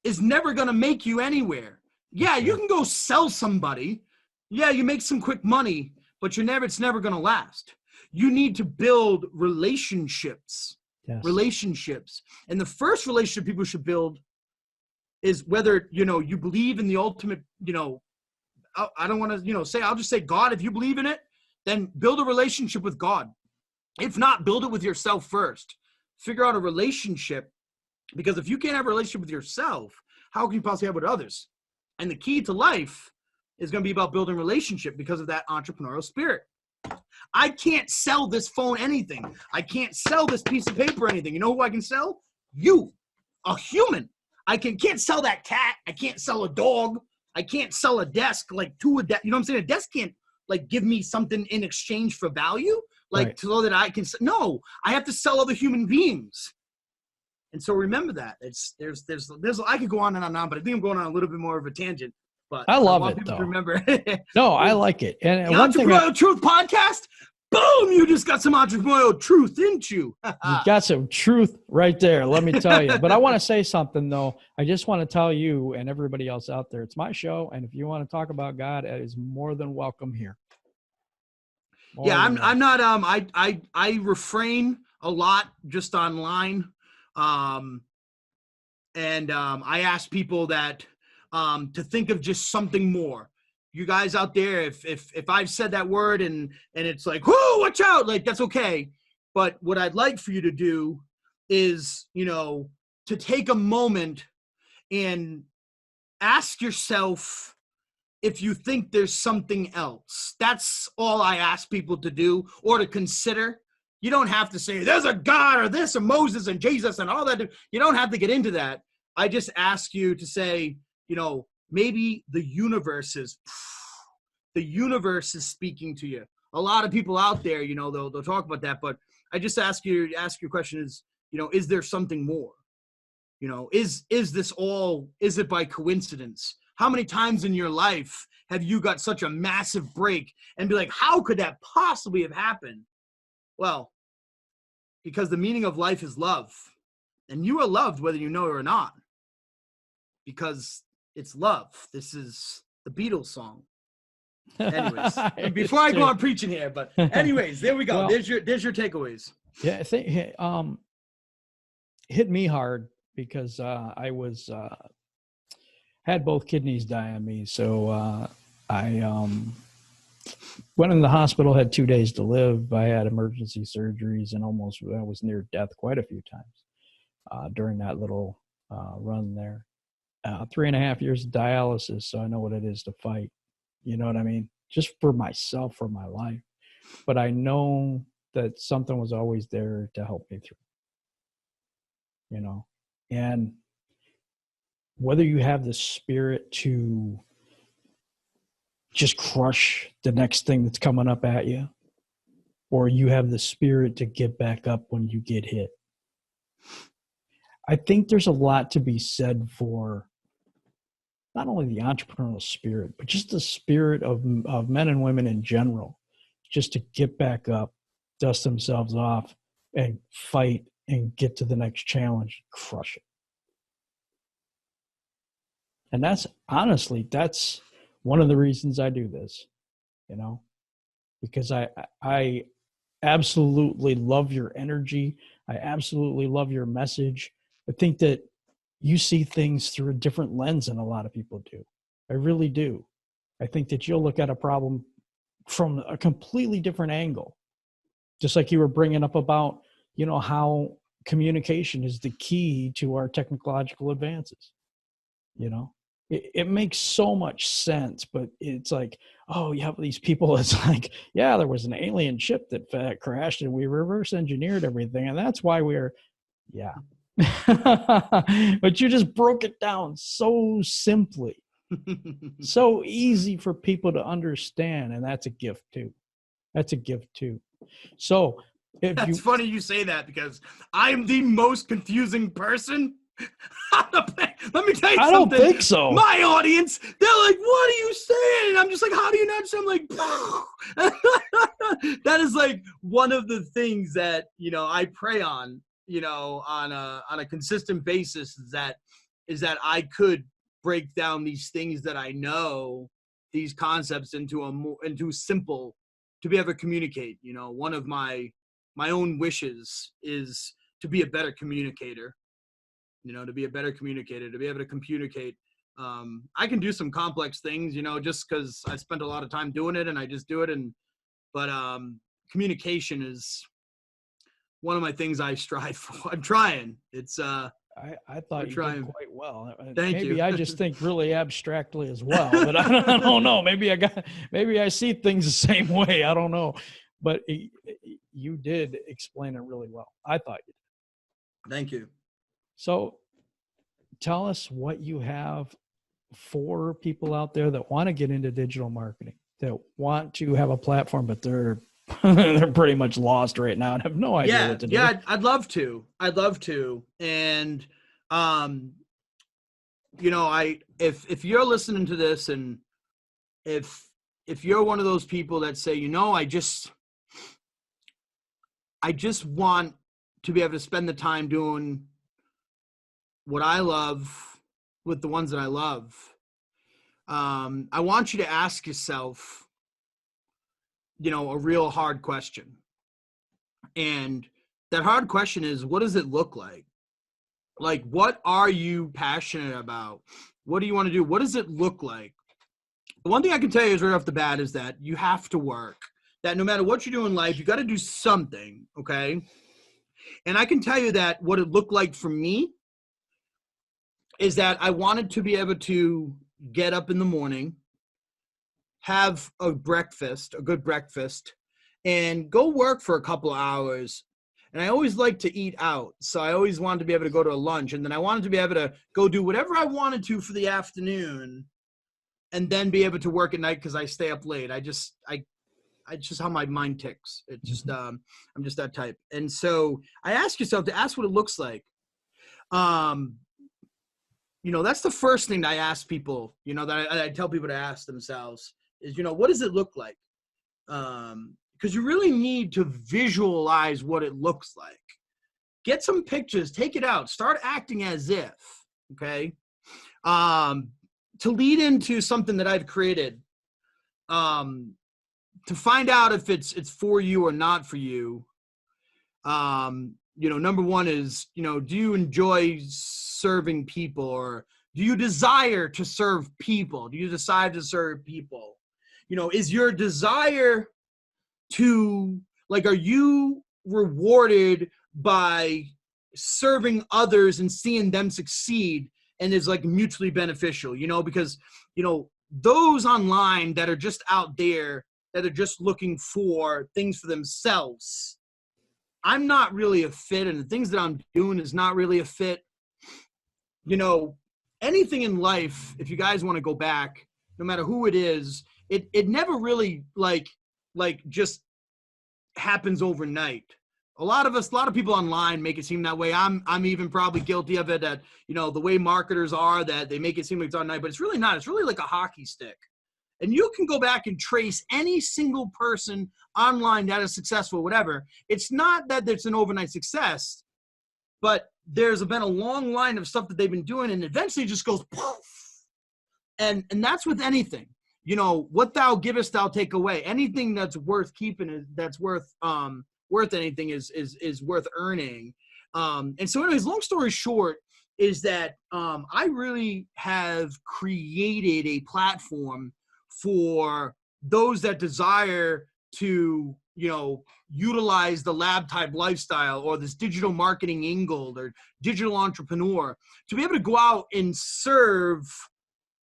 is never going to make you anywhere. Yeah, you can go sell somebody. Yeah, you make some quick money, but it's never going to last. You need to build relationships. Yes. Relationships. And the first relationship people should build is whether, you know, you believe in the ultimate, you know, I don't want to, you know, say, I'll just say God. If you believe in it, then build a relationship with God. If not, build it with yourself first. Figure out a relationship, because if you can't have a relationship with yourself, how can you possibly have with others? And the key to life is going to be about building relationship because of that entrepreneurial spirit. I can't sell this phone anything. I can't sell this piece of paper anything. You know who I can sell? You, a human. I can't sell that cat. I can't sell a dog. I can't sell a desk like to a desk. You know what I'm saying? A desk can't like give me something in exchange for value, like right. So that I can. No, I have to sell other human beings. And so remember that there's I could go on and on, but I think I'm going on a little bit more of a tangent. But I love it though. Remember? No, I like it. And the Entrepreneurial Truth podcast. Boom! You just got some entrepreneurial truth, didn't you? You got some truth right there, let me tell you. But I want to say something, though. I just want to tell you and everybody else out there, it's my show. And if you want to talk about God, it is more than welcome here. I'm not, I refrain a lot just online. I ask people that, to think of just something more. You guys out there, if I've said that word and it's like, whoo, watch out, like, that's okay. But what I'd like for you to do is, to take a moment and ask yourself if you think there's something else. That's all I ask people to do, or to consider. You don't have to say there's a God or this or Moses and Jesus and all that. You don't have to get into that. I just ask you to say, maybe the universe is speaking to you. A lot of people out there, they'll talk about that, but I just ask your question is, is there something more? Is this all, is it by coincidence? How many times in your life have you got such a massive break and be like, how could that possibly have happened? Well, because the meaning of life is love, and you are loved whether you know it or not, because it's love. This is the Beatles song. Anyways, before I go on preaching here, but anyways, there we go. Well, there's your takeaways. Yeah, I think hit me hard because I was had both kidneys die on me, so I went in the hospital, had 2 days to live. I had emergency surgeries and I was near death quite a few times during that little run there. 3.5 years of dialysis, so I know what it is to fight. You know what I mean? Just for myself, for my life. But I know that something was always there to help me through. And whether you have the spirit to just crush the next thing that's coming up at you, or you have the spirit to get back up when you get hit. I think there's a lot to be said for not only the entrepreneurial spirit, but just the spirit of men and women in general, just to get back up, dust themselves off, and fight and get to the next challenge, crush it. And that's one of the reasons I do this, because I absolutely love your energy. I absolutely love your message. I think that you see things through a different lens than a lot of people do. I really do. I think that you'll look at a problem from a completely different angle. Just like you were bringing up about, how communication is the key to our technological advances. It makes so much sense, but it's like, oh, you have these people. It's like, yeah, there was an alien ship that crashed and we reverse engineered everything. And that's why yeah. But you just broke it down so simply, so easy for people to understand. And that's a gift too. So that's funny you say that, because I'm the most confusing person. Let me tell you something. I don't think so. My audience, they're like, what are you saying? And I'm just like, how do you not understand? I'm like, that is like one of the things that, I pray on, on a consistent basis, is that I could break down these things that I know, these concepts into simple, to be able to communicate. One of my own wishes is to be a better communicator. To be a better communicator, to be able to communicate. I can do some complex things, just because I spent a lot of time doing it and I just do it. But communication is one of my things I strive for. I'm trying. It's I thought you did quite well. Thank you. Maybe I just think really abstractly as well, but I don't know. Maybe I see things the same way. I don't know, but you did explain it really well. I thought you did. Thank you. So tell us what you have for people out there that want to get into digital marketing, that want to have a platform, but they're pretty much lost right now and have no idea what to do. Yeah, I'd love to. And, if you're listening to this, and if you're one of those people that say, I just want to be able to spend the time doing what I love with the ones that I love. I want you to ask yourself, a real hard question. And that hard question is, what does it look like? Like, what are you passionate about? What do you want to do? What does it look like? The one thing I can tell you is right off the bat is that you have to work. That no matter what you do in life, you got to do something, okay? And I can tell you that what it looked like for me is that I wanted to be able to get up in the morning, have a good breakfast, and go work for a couple of hours. And I always liked to eat out. So I always wanted to be able to go to a lunch. And then I wanted to be able to go do whatever I wanted to for the afternoon and then be able to work at night because I stay up late. It's just how my mind ticks. It's just, I'm just that type. And so I ask yourself to ask what it looks like. That's the first thing that I ask people, that I tell people to ask themselves is, what does it look like? Because you really need to visualize what it looks like. Get some pictures, take it out, start acting as if, okay? To lead into something that I've created, to find out if it's for you or not for you, number one is, do you enjoy serving people, or do you desire to serve people? Do you decide to serve people? Is your desire to, are you rewarded by serving others and seeing them succeed and is mutually beneficial, because, those online that are just out there that are just looking for things for themselves, I'm not really a fit, and the things that I'm doing is not really a fit. Anything in life, if you guys want to go back, no matter who it is, it never really just happens overnight. A lot of people online make it seem that way. I'm even probably guilty of it, that, the way marketers are, that they make it seem like it's overnight, but it's really not. It's really like a hockey stick. And you can go back and trace any single person online that is successful, whatever. It's not that it's an overnight success, but there's been a long line of stuff that they've been doing, and eventually it just goes poof. And that's with anything. What thou givest, thou take away. Anything that's worth keeping, that's worth anything is worth earning. And so anyways, long story short is that I really have created a platform for those that desire to, utilize the lab type lifestyle or this digital marketing angle or digital entrepreneur to be able to go out and serve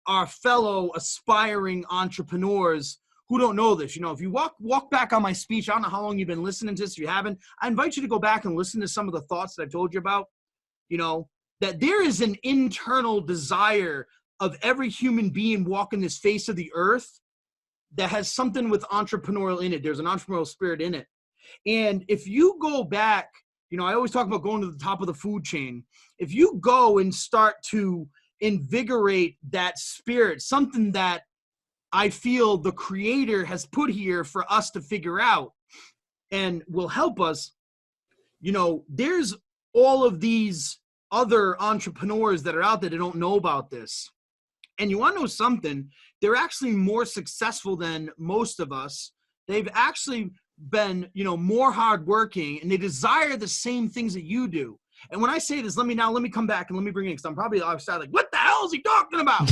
our fellow aspiring entrepreneurs who don't know this. If you walk back on my speech, I don't know how long you've been listening to this. If you haven't, I invite you to go back and listen to some of the thoughts that I've told you about, that there is an internal desire of every human being walking this face of the earth that has something with entrepreneurial in it. There's an entrepreneurial spirit in it. And if you go back, I always talk about going to the top of the food chain. If you go and start to invigorate that spirit, something that I feel the creator has put here for us to figure out and will help us, there's all of these other entrepreneurs that are out there that don't know about this. And you want to know something? They're actually more successful than most of us. They've actually been, more hardworking, and they desire the same things that you do. And when I say this, let me come back and let me bring it, because I'm probably outside what the hell is he talking about?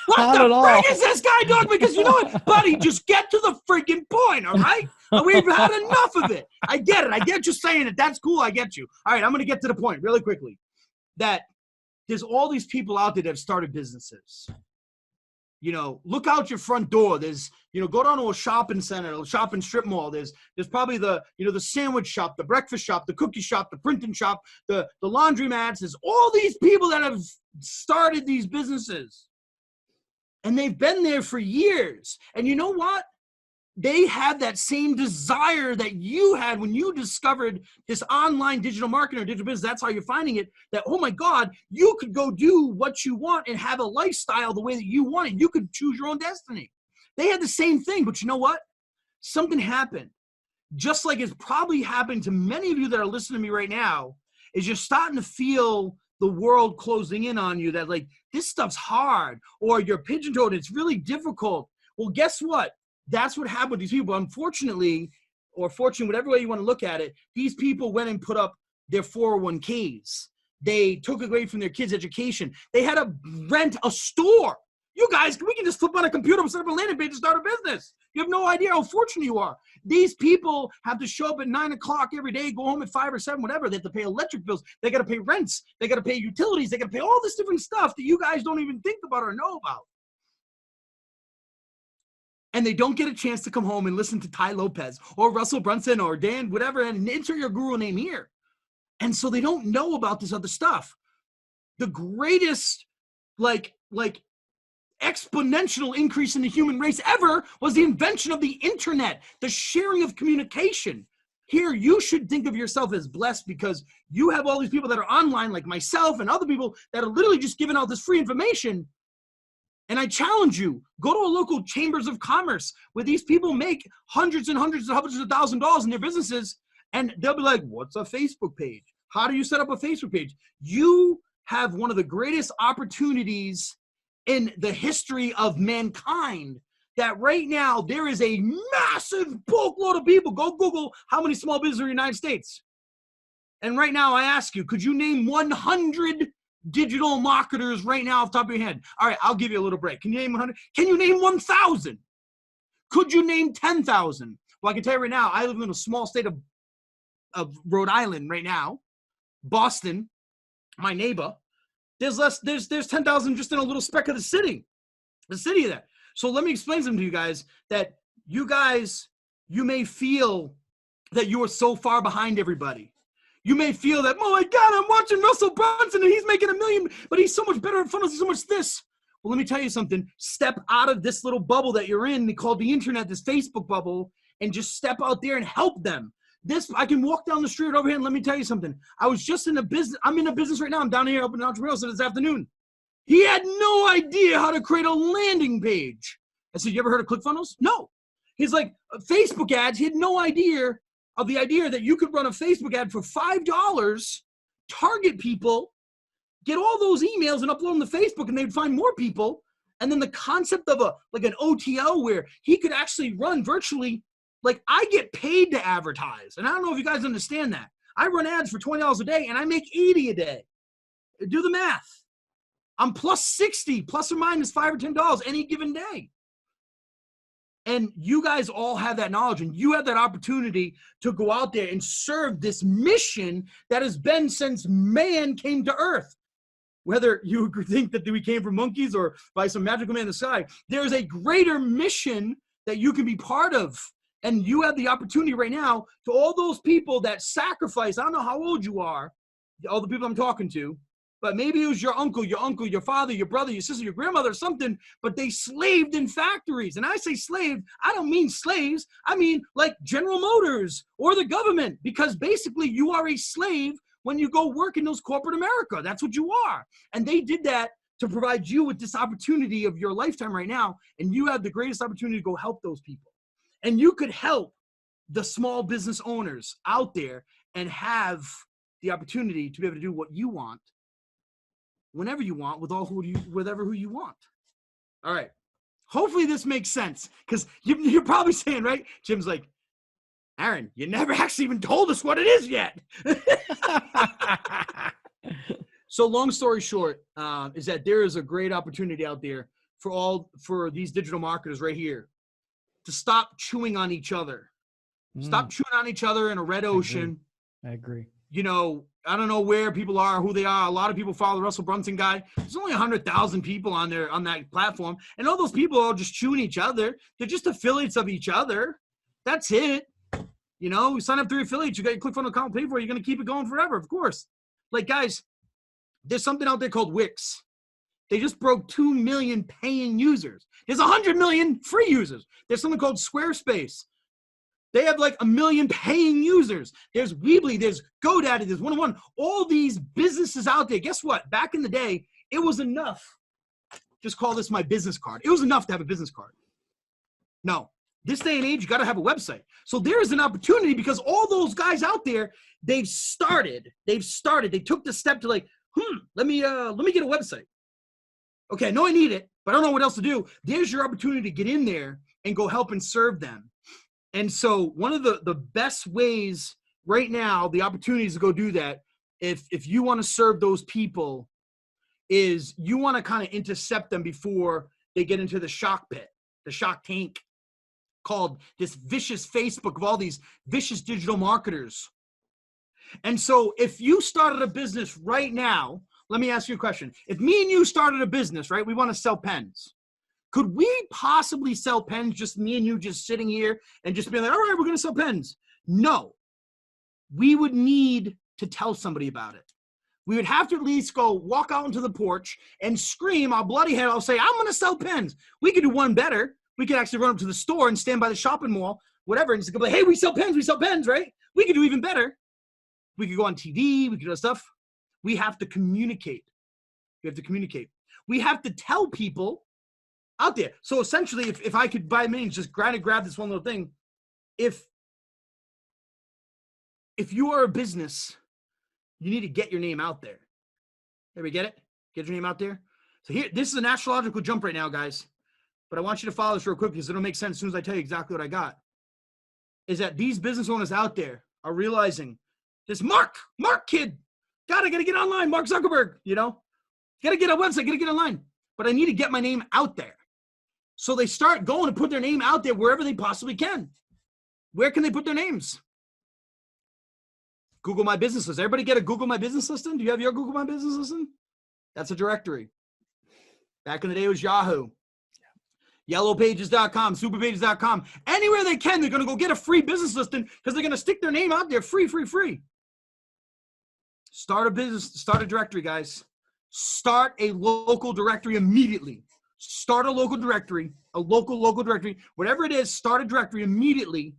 What the frig is this guy doing? Because you know what, buddy, just get to the freaking point, all right? We've had enough of it. I get it. I get you saying it. That's cool. I get you. All right, I'm going to get to the point really quickly. That there's all these people out there that have started businesses. Look out your front door. There's, go down to a shopping center, a shopping strip mall. There's probably the sandwich shop, the breakfast shop, the cookie shop, the printing shop, the laundromats. There's all these people that have started these businesses. And they've been there for years. And you know what? They have that same desire that you had when you discovered this online digital marketing or digital business. That's how you're finding it. That, oh my God, you could go do what you want and have a lifestyle the way that you want it. You could choose your own destiny. They had the same thing, but you know what? Something happened. just like it's probably happening to many of you that are listening to me right now, is you're starting to feel the world closing in on you, that like, this stuff's hard, or you're pigeon-toed, it's really difficult. Well, guess what? That's what happened with these people. Unfortunately, or fortunately, whatever way you want to look at it, these people went and put up their 401ks. They took away from their kids' education. They had to rent a store. You guys, we can just flip on a computer and set up a landing page and start a business. You have no idea how fortunate you are. These people have to show up at 9 o'clock every day, go home at 5 or 7, whatever. They have to pay electric bills. They got to pay rents. They got to pay utilities. They got to pay all this different stuff that you guys don't even think about or know about. And they don't get a chance to come home and listen to Ty Lopez or Russell Brunson or Dan, whatever, and insert your guru name here. And so they don't know about this other stuff. The greatest, like exponential increase in the human race ever was the invention of the internet, the sharing of communication. Here, you should think of yourself as blessed because you have all these people that are online, like myself and other people that are literally just giving out this free information. And I challenge you, go to a local chambers of commerce where these people make hundreds and hundreds and hundreds of $1,000s in their businesses. And they'll be like, what's a Facebook page? How do you set up a Facebook page? You have one of the greatest opportunities in the history of mankind, that right now there is a massive bulk load of people. Go Google how many small businesses are in the United States. And right now I ask you, could you name 100 digital marketers right now off the top of your head? All right, I'll give you a little break. Can you name 100? Can you name 1,000? Could you name 10,000? Well, I can tell you right now, I live in a small state of Rhode Island right now. Boston, my neighbor, there's 10,000 just in a little speck of the city there. So let me explain something to you guys, that you may feel that you are so far behind everybody. You may feel that, oh my God, I'm watching Russell Brunson and he's making $1 million, but he's so much better at funnels, he's so much this. Well, let me tell you something. Step out of this little bubble that you're in, called the internet, this Facebook bubble, and just step out there and help them. I can walk down the street over here and let me tell you something. I was just in a business. I'm in a business right now. I'm down here opening Entrepreneurial Spirit this afternoon. He had no idea how to create a landing page. I said, you ever heard of ClickFunnels? No. He's like, Facebook ads. He had no idea of the idea that you could run a Facebook ad for $5, target people, get all those emails and upload them to Facebook, and they'd find more people. And then the concept of an OTL where he could actually run virtually. Like, I get paid to advertise. And I don't know if you guys understand that. I run ads for $20 a day and I make $80 a day. Do the math. I'm plus 60, plus or minus $5 or $10 any given day. And you guys all have that knowledge, and you have that opportunity to go out there and serve this mission that has been since man came to earth. Whether you think that we came from monkeys or by some magical man in the sky, there's a greater mission that you can be part of. And you have the opportunity right now to all those people that sacrifice. I don't know how old you are, all the people I'm talking to, but maybe it was your uncle, your father, your brother, your sister, your grandmother or something, but they slaved in factories. And I say slaved, I don't mean slaves. I mean like General Motors or the government, because basically you are a slave when you go work in those corporate America. That's what you are. And they did that to provide you with this opportunity of your lifetime right now. And you have the greatest opportunity to go help those people. And you could help the small business owners out there and have the opportunity to be able to do what you want, whenever you want, with who you want. All right. Hopefully this makes sense, because you're probably saying, right? Jim's like, Aaron, you never actually even told us what it is yet. So long story short, is that there is a great opportunity out there for these digital marketers right here to stop chewing on each other. Stop chewing on each other in a red ocean. I agree. You know, I don't know where people are, who they are. A lot of people follow the Russell Brunson guy. There's only 100,000 people on that platform. And all those people are just chewing each other. They're just affiliates of each other. That's it. You know, we sign up through affiliates. You got your ClickFunnels account paid for. You're going to keep it going forever, of course. Like, guys, there's something out there called Wix. They just broke 2 million paying users. There's 100 million free users. There's something called Squarespace. They have like 1 million paying users. There's Weebly, there's GoDaddy, there's 101. All these businesses out there. Guess what? Back in the day, it was enough. Just call this my business card. It was enough to have a business card. No, This day and age, you got to have a website. So there is an opportunity because all those guys out there, they've started. They took the step to like, let me get a website. Okay, I know I need it, but I don't know what else to do. There's your opportunity to get in there and go help and serve them. And so one of the best ways right now, the opportunities to go do that, if you want to serve those people, is you want to kind of intercept them before they get into the shock pit, the shock tank, called this vicious Facebook of all these vicious digital marketers. And so if you started a business right now, let me ask you a question. If me and you started a business, right, we want to sell pens. Could we possibly sell pens, just me and you just sitting here and just being like, all right, we're going to sell pens? No. We would need to tell somebody about it. We would have to at least go walk out into the porch and scream our bloody head. I'll say, I'm going to sell pens. We could do one better. We could actually run up to the store and stand by the shopping mall, whatever, and just go like, hey, we sell pens, right? We could do even better. We could go on TV. We could do stuff. We have to communicate. We have to tell people out there. So essentially, if I could by means just grab this one little thing, if you are a business, you need to get your name out there. Everybody get it? Get your name out there. So here, this is an astrological jump right now, guys. But I want you to follow this real quick because it'll make sense as soon as I tell you exactly what I got. Is that these business owners out there are realizing this Mark kid, God, I got to get online. Mark Zuckerberg, got to get a website, got to get online. But I need to get my name out there. So they start going to put their name out there wherever they possibly can. Where can they put their names? Google My Business List. Everybody get a Google My Business List in? Do you have your Google My Business List in? That's a directory. Back in the day, it was Yahoo. Yellowpages.com, superpages.com. Anywhere they can, they're going to go get a free business listing because they're going to stick their name out there free. Start a business, start a directory, guys. Start a local directory immediately. Start a local directory, whatever it is, start a directory immediately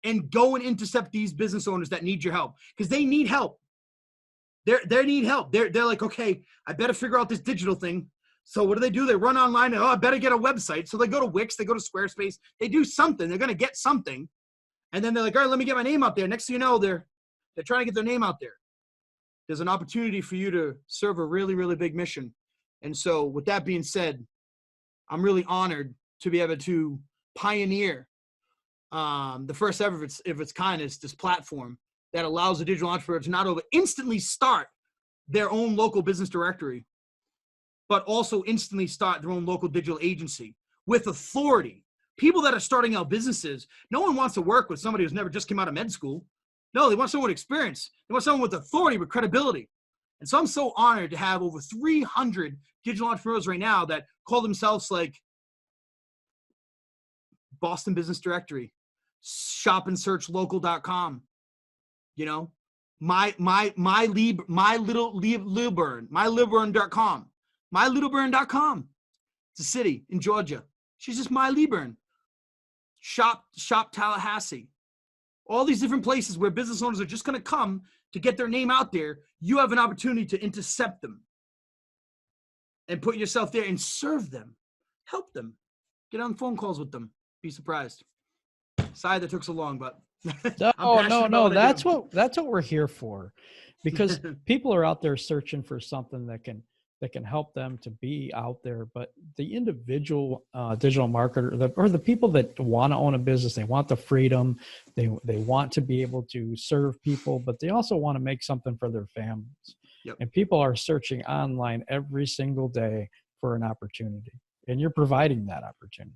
and go and intercept these business owners that need your help because they need help. They need help. They're like, okay, I better figure out this digital thing. So what do? They run online and, I better get a website. So they go to Wix, they go to Squarespace, they do something. They're going to get something. And then they're like, all right, let me get my name out there. Next thing you know, they're trying to get their name out there. There's an opportunity for you to serve a really, really big mission. And so with that being said, I'm really honored to be able to pioneer the first ever of its kind is this platform that allows a digital entrepreneur to not only instantly start their own local business directory, but also instantly start their own local digital agency with authority. People that are starting out businesses, no one wants to work with somebody who's never just came out of med school. No, they want someone with experience. They want someone with authority, with credibility. And so I'm so honored to have over 300 digital entrepreneurs right now that call themselves like Boston Business Directory, shopandsearchlocal.com, mylilburn.com. It's a city in Georgia. She's just My Lilburn. Shop Tallahassee. All these different places where business owners are just going to come to get their name out there. You have an opportunity to intercept them and put yourself there and serve them, help them, get on phone calls with them. Be surprised. Sorry that took so long, but no. That's what we're here for, because people are out there searching for something that can help them to be out there. But the individual digital marketer, or the people that want to own a business, they want the freedom, they want to be able to serve people, but they also want to make something for their families. Yep. And people are searching online every single day for an opportunity, and you're providing that opportunity.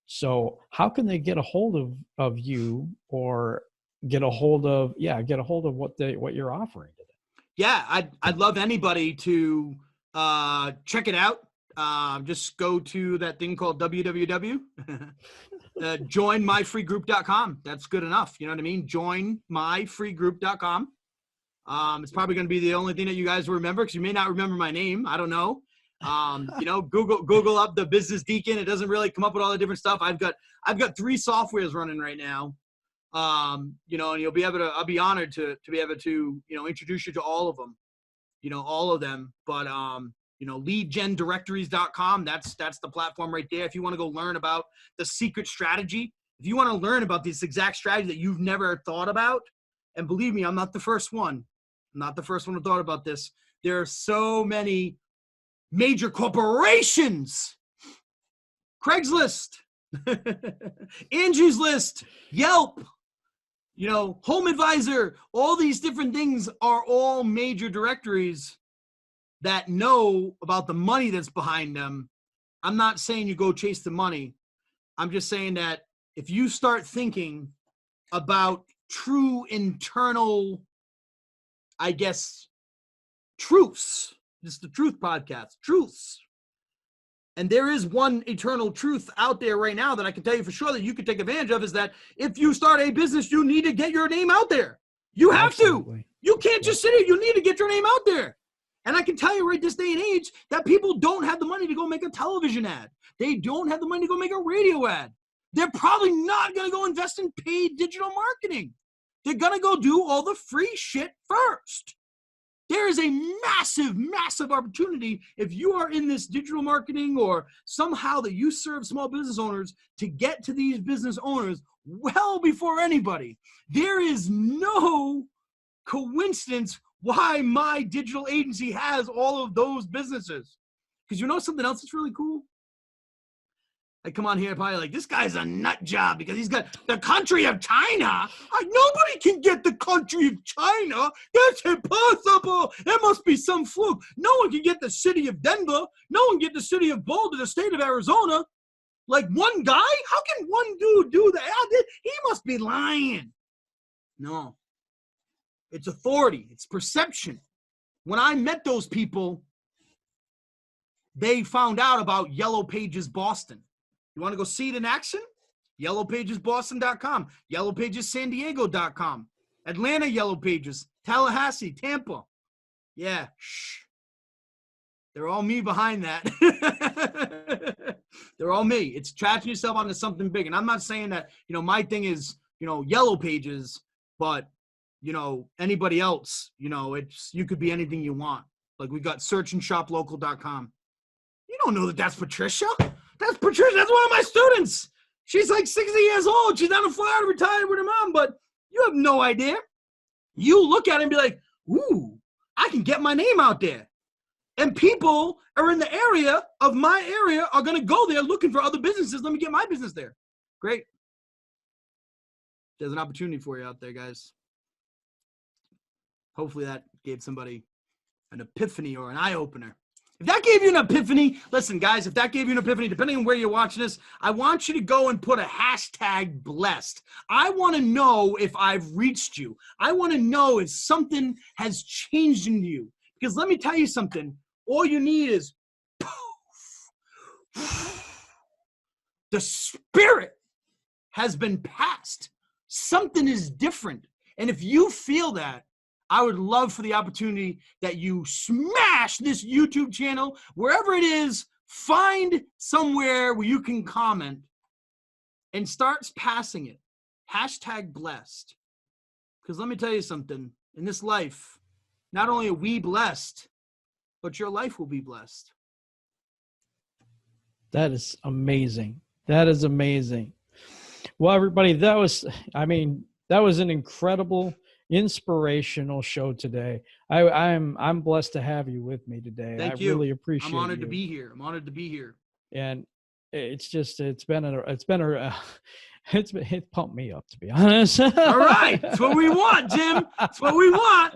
So how can they get a hold of you, or get a hold of what you're offering to them? Yeah, I'd love anybody to check it out. Just go to that thing called joinmyfreegroup.com. That's good enough. You know what I mean? Joinmyfreegroup.com. It's probably going to be the only thing that you guys will remember, because you may not remember my name. I don't know. Google up the Business Deacon. It doesn't really come up with all the different stuff. I've got 3 softwares running right now. And I'll be honored to be able to, introduce you to all of them, all of them. But leadgendirectories.com. That's the platform right there. If you want to go learn about the secret strategy, if you want to learn about this exact strategy that you've never thought about, and believe me, I'm not the first one. I'm not the first one who thought about this. There are so many major corporations, Craigslist, Angie's List, Yelp, Home Advisor, all these different things are all major directories that know about the money that's behind them. I'm not saying you go chase the money. I'm just saying that if you start thinking about true internal, I guess, truths, this is the Truth Podcast, truths. And there is one eternal truth out there right now that I can tell you for sure that you can take advantage of, is that if you start a business, you need to get your name out there. You have to. You can't just sit here. You need to get your name out there. And I can tell you right this day and age that people don't have the money to go make a television ad. They don't have the money to go make a radio ad. They're probably not going to go invest in paid digital marketing. They're going to go do all the free shit first. There is a massive, massive opportunity if you are in this digital marketing or somehow that you serve small business owners to get to these business owners well before anybody. There is no coincidence why my digital agency has all of those businesses. Because you know something else that's really cool? I come on here probably like, this guy's a nut job because he's got the country of China. Nobody can get the country of China. That's impossible. That must be some fluke. No one can get the city of Denver. No one can get the city of Boulder, the state of Arizona. Like one guy? How can one dude do that? He must be lying. No. It's authority. It's perception. When I met those people, they found out about Yellow Pages Boston. You want to go see it in action? YellowPagesBoston.com, YellowPagesSanDiego.com, Atlanta Yellow Pages, Tallahassee, Tampa. Yeah, shh. They're all me behind that. They're all me. It's attaching yourself onto something big. And I'm not saying that, my thing is, Yellow Pages, but, anybody else, you could be anything you want. Like we got searchandshoplocal.com. You don't know that that's Patricia. That's Patricia. That's one of my students. She's like 60 years old. She's down in Florida, retired with her mom, but you have no idea. You look at it and be like, ooh, I can get my name out there. And people are in the area of my area are going to go there looking for other businesses. Let me get my business there. Great. There's an opportunity for you out there, guys. Hopefully that gave somebody an epiphany or an eye-opener. If that gave you an epiphany, listen, guys, if that gave you an epiphany, depending on where you're watching this, I want you to go and put a hashtag blessed. I want to know if I've reached you. I want to know if something has changed in you. Because let me tell you something. All you need is poof. The spirit has been passed. Something is different. And if you feel that, I would love for the opportunity that you smash this YouTube channel, wherever it is, find somewhere where you can comment and start passing it. Hashtag blessed. Because let me tell you something. In this life, not only are we blessed, but your life will be blessed. That is amazing. That is amazing. Well, everybody, that was an incredible, inspirational show today. I'm blessed to have you with me today. Thank you. Really appreciate it. I'm honored to be here. And it's pumped me up, to be honest. All right. That's what we want, Jim. That's what we want.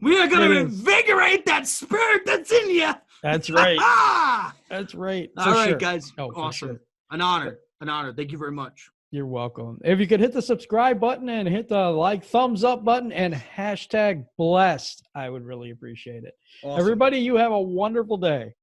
We are going to invigorate that spirit that's in you. That's right. That's right. All right, guys. Oh, awesome. Sure. An honor. Thank you very much. You're welcome. If you could hit the subscribe button and hit the thumbs up button and hashtag blessed, I would really appreciate it. Awesome. Everybody, you have a wonderful day.